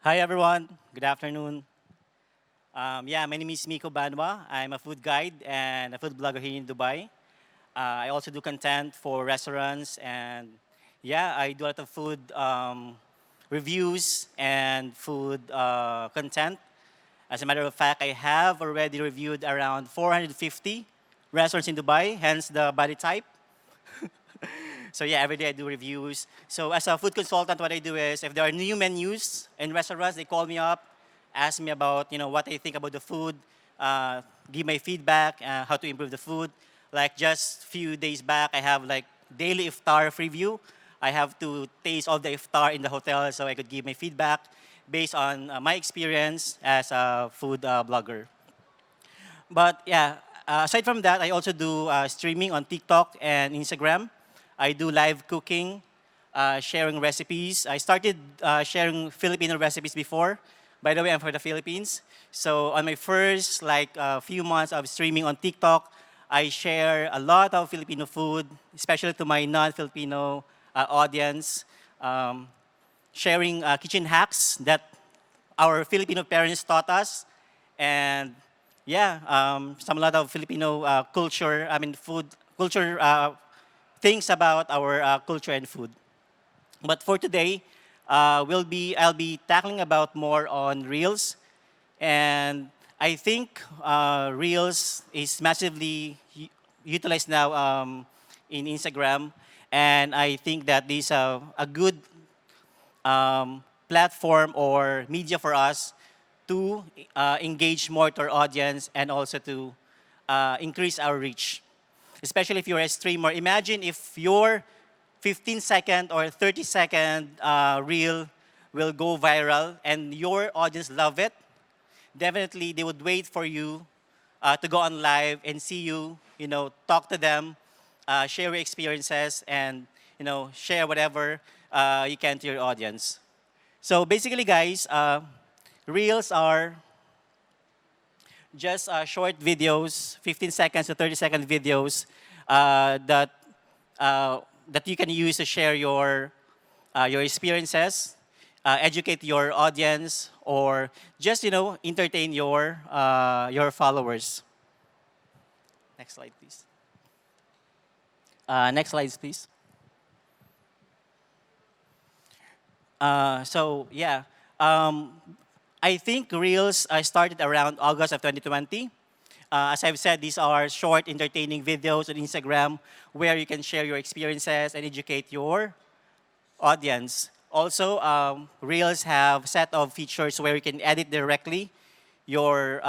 Hi, everyone. Good afternoon. My name is Mico Banua. I'm a food guide and a food blogger here in Dubai. I also do content for restaurants, and I do a lot of food reviews and food content. As a matter of fact, I have already reviewed around 450 restaurants in Dubai, hence the body type. So every day I do reviews. So as a food consultant, what I do is if there are new menus in restaurants, they call me up, ask me about what I think about the food, give my feedback, how to improve the food. Like just few days back, I have like daily iftar review. I have to taste all the iftar in the hotel so I could give my feedback based on my experience as a food blogger. But aside from that, I also do streaming on TikTok and Instagram. I do live cooking, sharing recipes. I started sharing Filipino recipes before. By the way, I'm from the Philippines. So on my first few months of streaming on TikTok, I share a lot of Filipino food, especially to my non-Filipino audience, sharing kitchen hacks that our Filipino parents taught us, and some lot of Filipino culture. I mean, food culture things about our culture and food. But for today, I'll be tackling about more on reels, and I think reels is massively utilized now in Instagram, and I think that this a good platform or media for us to engage more to our audience and also to increase our reach. Especially if you're a streamer. Imagine if your 15-second or 30-second reel will go viral and your audience love it. Definitely, they would wait for you to go on live and see you, talk to them, share your experiences, and, share whatever you can to your audience. So basically, guys, reels are just short videos, 15 seconds to 30-second videos uh, that you can use to share your experiences, educate your audience, or just entertain your followers. Next slide, please. Next slides, please. So yeah, um, I think Reels started around August of 2020. As I've said, these are short, entertaining videos on Instagram where you can share your experiences and educate your audience. Also, Reels have set of features where you can edit directly your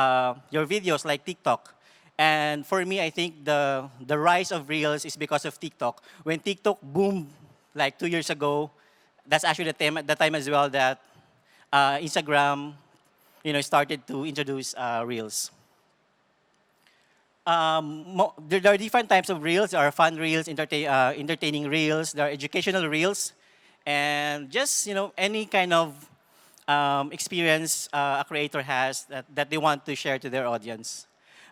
videos like TikTok. And for me, I think the rise of Reels is because of TikTok. When TikTok boomed like 2 years ago, that's actually the time as well that Instagram, started to introduce Reels. There are different types of reels. There are fun reels, entertaining reels. There are educational reels, and just any kind of experience a creator has that they want to share to their audience.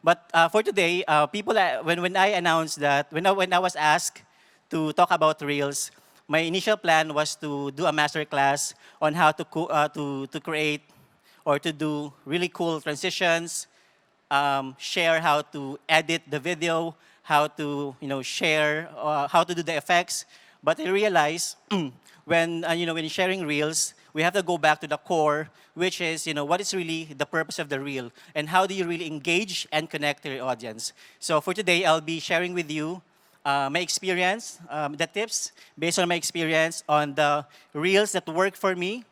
But for today, people when I announced that when I was asked to talk about reels, my initial plan was to do a master class on how to create or to do really cool transitions, share how to edit the video, how to share how to do the effects. But I realized when sharing reels, we have to go back to the core, which is what is really the purpose of the reel and how do you really engage and connect to your audience. So for today, I'll be sharing with you my experience, the tips based on my experience on the reels that work for me.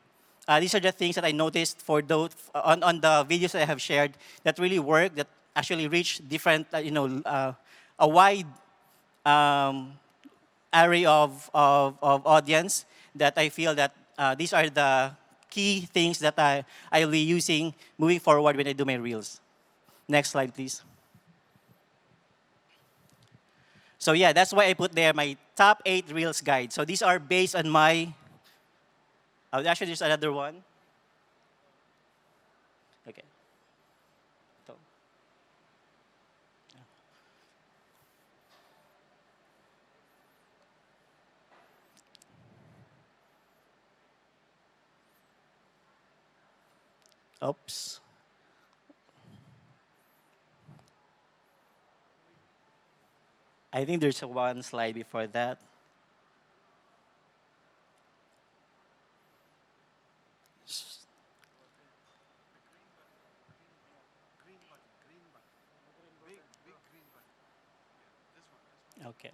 These are the things that I noticed for those on the videos that I have shared that really work, that actually reach different, a wide um, array of audience that I feel that these are the key things that I'll be using moving forward when I do my reels. Next slide, please. So yeah, that's why I put there my top 8 reels guide. So these are based on my, actually there's another one. Okay. So, Oops. I think there's one slide before that. Okay.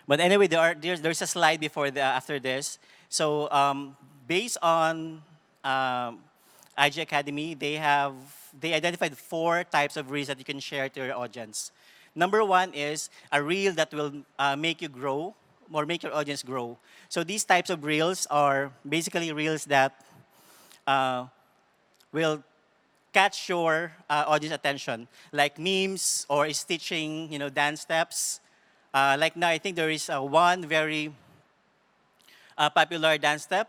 But anyway, there's a slide before the after this. So based on um, IG Academy, they identified four types of reels that you can share to your audience. Number one is a reel that will make you grow or make your audience grow. So these types of reels are basically reels that uh, will catch your audience attention, like memes or stitching, dance steps. Like now, I think there is one very popular dance step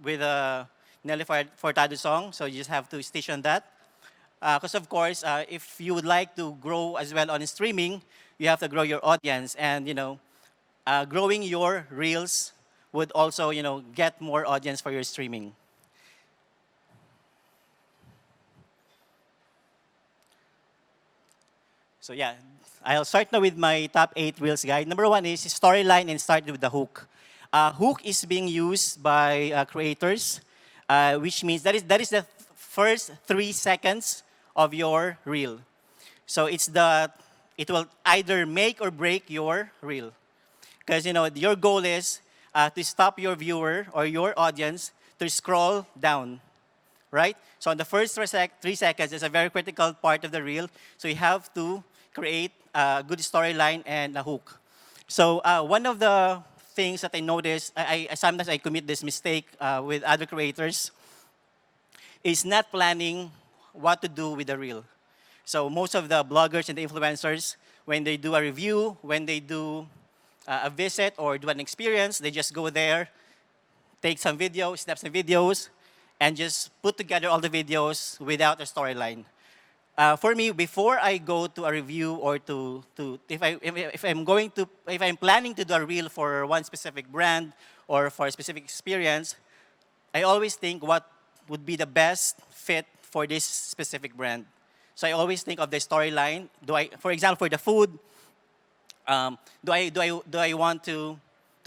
with a Nelly Furtado song, so you just have to stitch on that. Because of course, if you would like to grow as well on streaming, you have to grow your audience, and growing your reels would also get more audience for your streaming. So yeah, I'll start now with my top 8 reels guide. Number one is storyline and start with the hook. Hook is being used by creators, which means that is the first 3 seconds of your reel. So it will either make or break your reel, because your goal is to stop your viewer or your audience to scroll down, right? So on the first 3 seconds is a very critical part of the reel. So you have to create a good storyline and a hook. So one of the things that I notice, sometimes I commit this mistake with other creators, is not planning what to do with the reel. So most of the bloggers and the influencers, when they do a review, when they do a visit or do an experience, they just go there, take some videos, snap some videos, and just put together all the videos without a storyline. For me, before I go to a review or if I'm planning to do a reel for one specific brand or for a specific experience, I always think what would be the best fit for this specific brand. So I always think of the storyline. For example, for the food, do I want to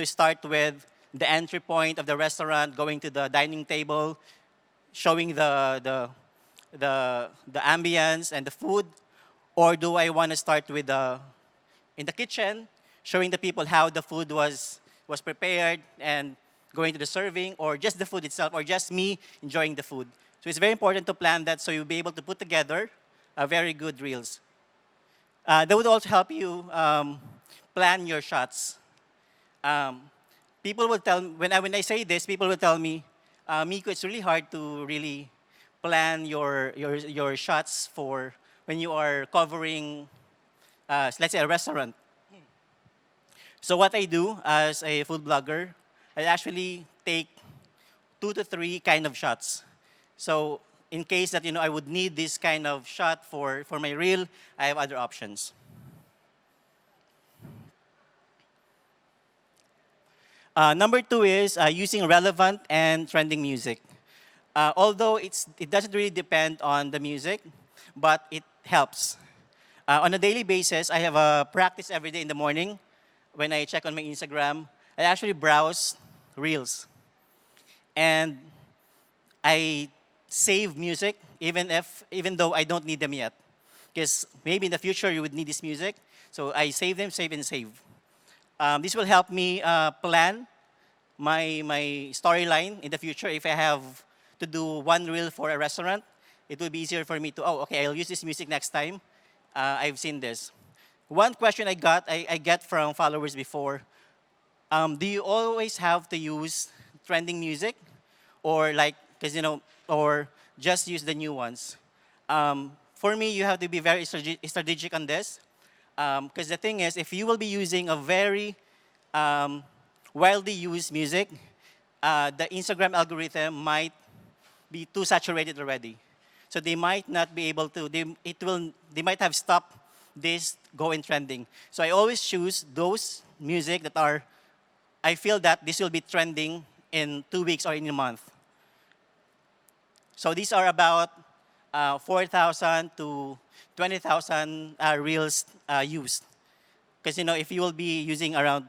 start with the entry point of the restaurant, going to the dining table, showing the ambience and the food, or do I want to start with in the kitchen, showing the people how the food was prepared and going to the serving, or just the food itself, or just me enjoying the food. So it's very important to plan that so you'll be able to put together a very good reels. That would also help you plan your shots. Um, People will tell when I say this, people will tell me, Miko, it's really hard to really plan your shots for when you are covering, let's say, a restaurant. So what I do as a food blogger, I actually take 2 to 3 kind of shots. So in case that I would need this kind of shot for my reel, I have other options. Number two is using relevant and trending music. Although it doesn't really depend on the music, but it helps. On a daily basis, I have a practice every day in the morning. When I check on my Instagram, I actually browse reels. And I save music even though I don't need them yet. Because maybe in the future you would need this music. So I save them, save and save. This will help me plan my storyline in the future. If I have to do one reel for a restaurant, it will be easier for me to, okay, I'll use this music next time. I've seen this. One question I get from followers before, do you always have to use trending music? Or or just use the new ones? For me, you have to be very strategic on this. Because the thing is, if you will be using a very widely used music, the Instagram algorithm might be too saturated already. So they might not be able to, they might have stopped this go in trending. So I always choose those music that are I feel that this will be trending in 2 weeks or in a month. So these are about 4,000 to 20,000 reels used. Because if you will be using around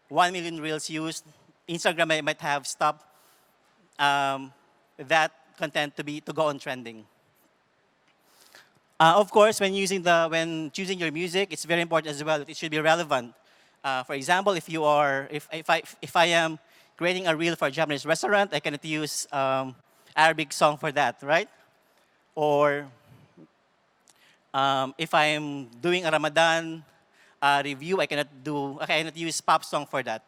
1 million reels used, Instagram might have stopped um, that content to go on trending. Of course, when choosing your music, it's very important as well that it should be relevant. For example, if I am creating a reel for a Japanese restaurant, I cannot use Arabic song for that, right? Or if I am doing a Ramadan review, I cannot use pop song for that.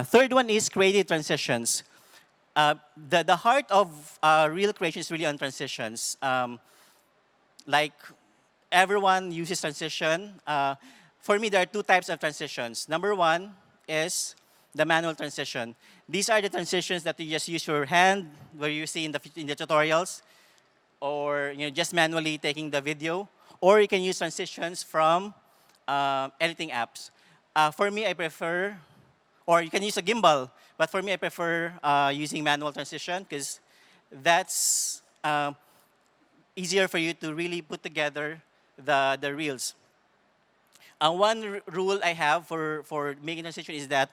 Third one is creative transitions. The heart of real creation is really on transitions. Like everyone uses transition. For me, there are two types of transitions. Number one is the manual transition. These are the transitions that you just use your hand, where you see in the tutorials, or just manually taking the video, or you can use transitions from editing apps. For me, I prefer, or you can use a gimbal, but for me, I prefer using manual transition because that's easier for you to really put together the reels. One rule I have for making transition is that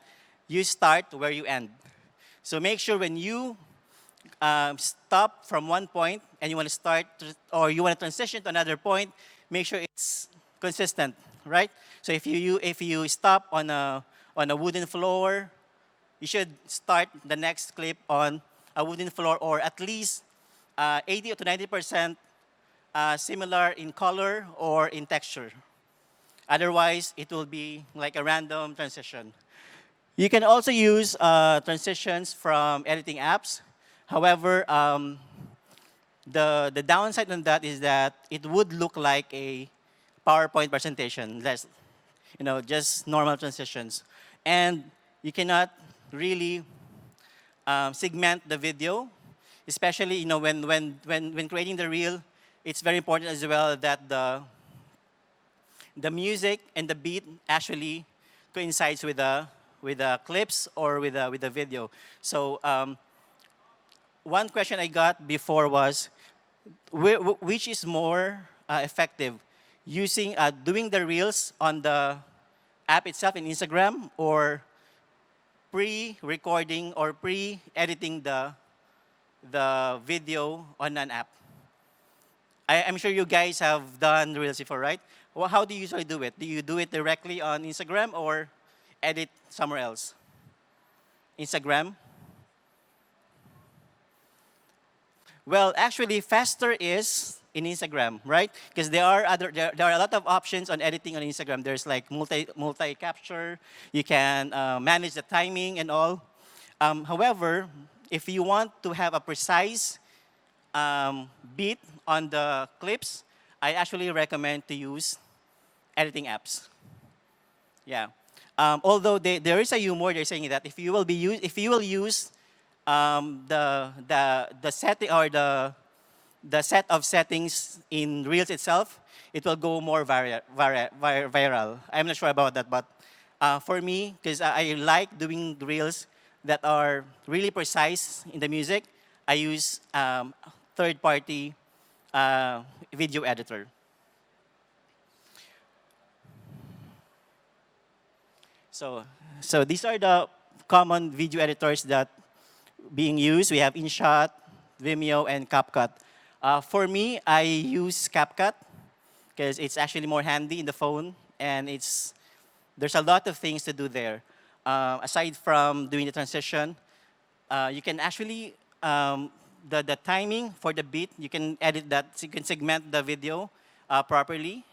you start where you end. So make sure when you stop from one point and you want to or you want to transition to another point, make sure it's consistent, right? So if you stop on a wooden floor, you should start the next clip on a wooden floor, or at least 80 to 90% similar in color or in texture. Otherwise, it will be like a random transition. You can also use transitions from editing apps. However, the downside on that is that it would look like a PowerPoint presentation, just normal transitions. And you cannot really segment the video, especially when creating the reel. It's very important as well that the music and the beat actually coincides with the clips or with the video. So one question I got before was, which is more effective, doing the reels on the app itself in Instagram, or pre-recording or pre-editing the video on an app? I'm sure you guys have done reels before, right? Well, how do you usually do it? Do you do it directly on Instagram or edit somewhere else? Instagram? Well, actually, faster is in Instagram, right? Because there are a lot of options on editing on Instagram. There's like multi capture. You can manage the timing and all. However, if you want to have a precise beat on the clips, I actually recommend to use editing apps. Yeah. Although there is a humor, they're saying that if you will use the setting or the set of settings in Reels itself, it will go more viral. I'm not sure about that, but for me, because I like doing Reels that are really precise in the music, I use third-party video editor. So these are the common video editors that being used. We have InShot, Vimeo, and CapCut. For me, I use CapCut because it's actually more handy in the phone, and there's a lot of things to do there. Aside from doing the transition, you can actually the timing for the beat, you can edit that. So you can segment the video properly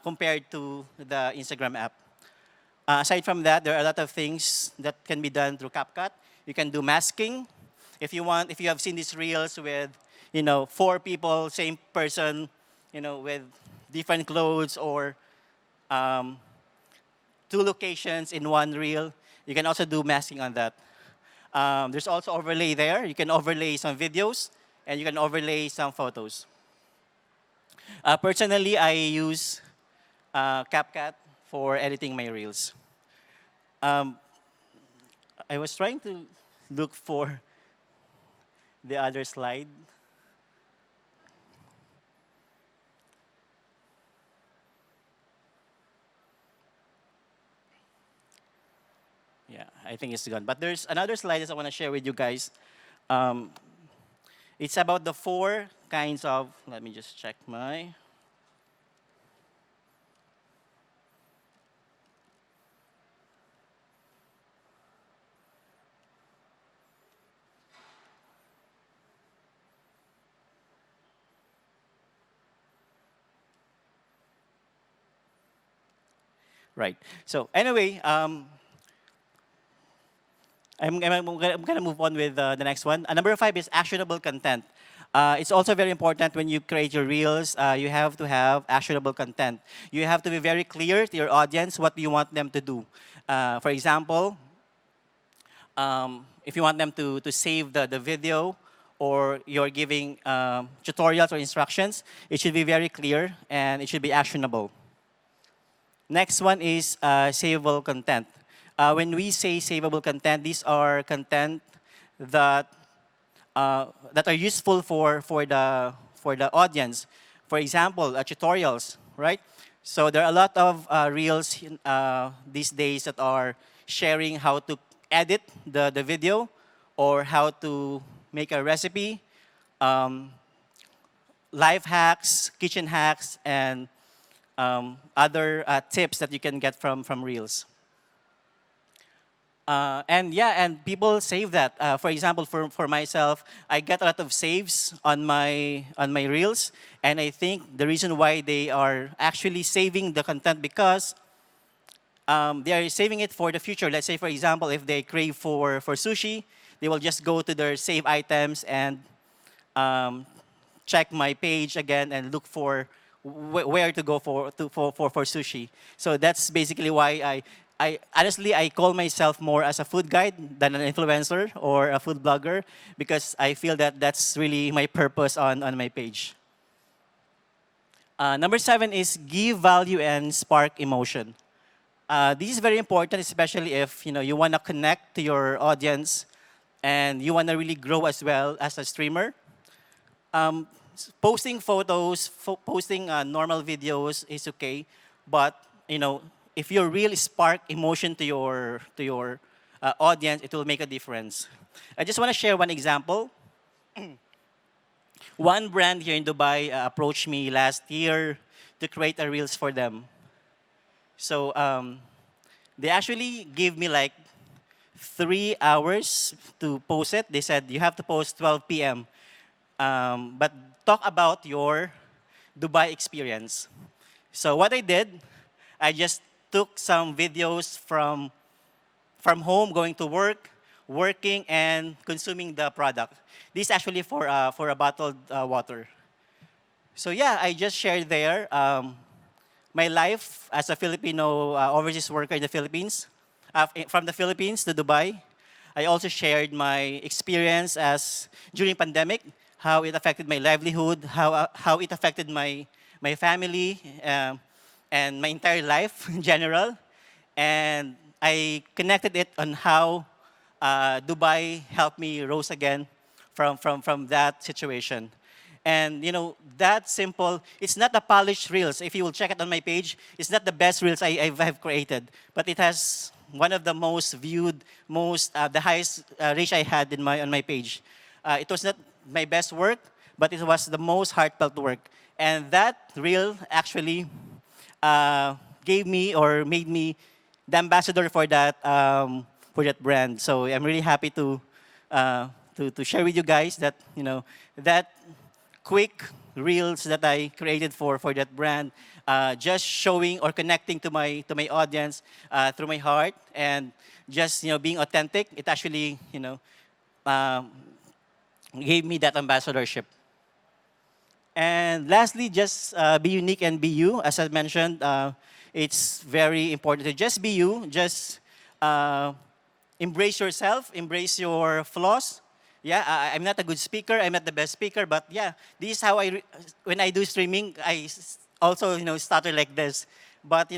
compared to the Instagram app. Aside from that, there are a lot of things that can be done through CapCut. You can do masking. If you have seen these reels with, 4 people, same person, with different clothes, or 2 locations in one reel, you can also do masking on that. There's also overlay there. You can overlay some videos, and you can overlay some photos. Personally, I use CapCut for editing my reels. Um, I was trying to look for the other slide. Yeah, I think it's gone. But there's another slide that I want to share with you guys. Um, it's about the four kinds of, let me just check my, right. So anyway, I'm gonna move on with the next one. Number five is actionable content. It's also very important when you create your reels, you have to have actionable content. You have to be very clear to your audience what you want them to do. For example, if you want them to save the video or you're giving tutorials or instructions, it should be very clear and it should be actionable. Next one is savable content. When we say savable content, these are content that that are useful for the audience. For example, tutorials, right? So there are a lot of reels these days that are sharing how to edit the video or how to make a recipe, um, life hacks, kitchen hacks, and other tips that you can get from reels. And yeah, and people save that. For example, for myself, I get a lot of saves on my reels, and I think the reason why they are actually saving the content because they are saving it for the future. Let's say, for example, if they crave for sushi, they will just go to their save items and um, check my page again and look for where to go for sushi. So that's basically why I honestly I call myself more as a food guide than an influencer or a food blogger because I feel that that's really my purpose on my page. Number seven is give value and spark emotion. This is very important, especially if you want to connect to your audience and you want to really grow as well as a streamer. Um, Posting photos, posting normal videos is okay, but if you really spark emotion to your audience, it will make a difference. I just want to share one example. One brand here in Dubai approached me last year to create a reels for them. So they actually gave me like 3 hours to post it. They said you have to post 12 p.m. But talk about your Dubai experience. So what I did, I just took some videos from home, going to work, working, and consuming the product. This is actually for a bottled water. So yeah, I just shared there my life as a Filipino overseas worker in the Philippines, from the Philippines to Dubai. I also shared my experience as during pandemic, how it affected my livelihood, how it affected my family, and my entire life in general. And I connected it on how Dubai helped me rose again from that situation. And that simple, it's not the polished reels. If you will check it on my page, it's not the best reels I've created, but it has one of the most viewed, the highest reach I had on my page. It was not my best work, but it was the most heartfelt work. And that reel actually gave me or made me the ambassador for that brand. So I'm really happy to share with you guys that that quick reels that I created for that brand, just showing or connecting to my audience through my heart and just being authentic. It actually um, gave me that ambassadorship. And lastly, just be unique and be you. As I mentioned, it's very important to just be you. Just uh, embrace yourself, embrace your flaws, Yeah, I'm not a good speaker. I'm not the best speaker, but yeah, this is how when I do streaming, also stutter like this. But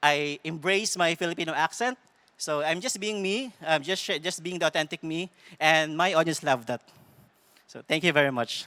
I embrace my Filipino accent. So I'm just being me. I'm just being the authentic me, and my audience love that. So thank you very much.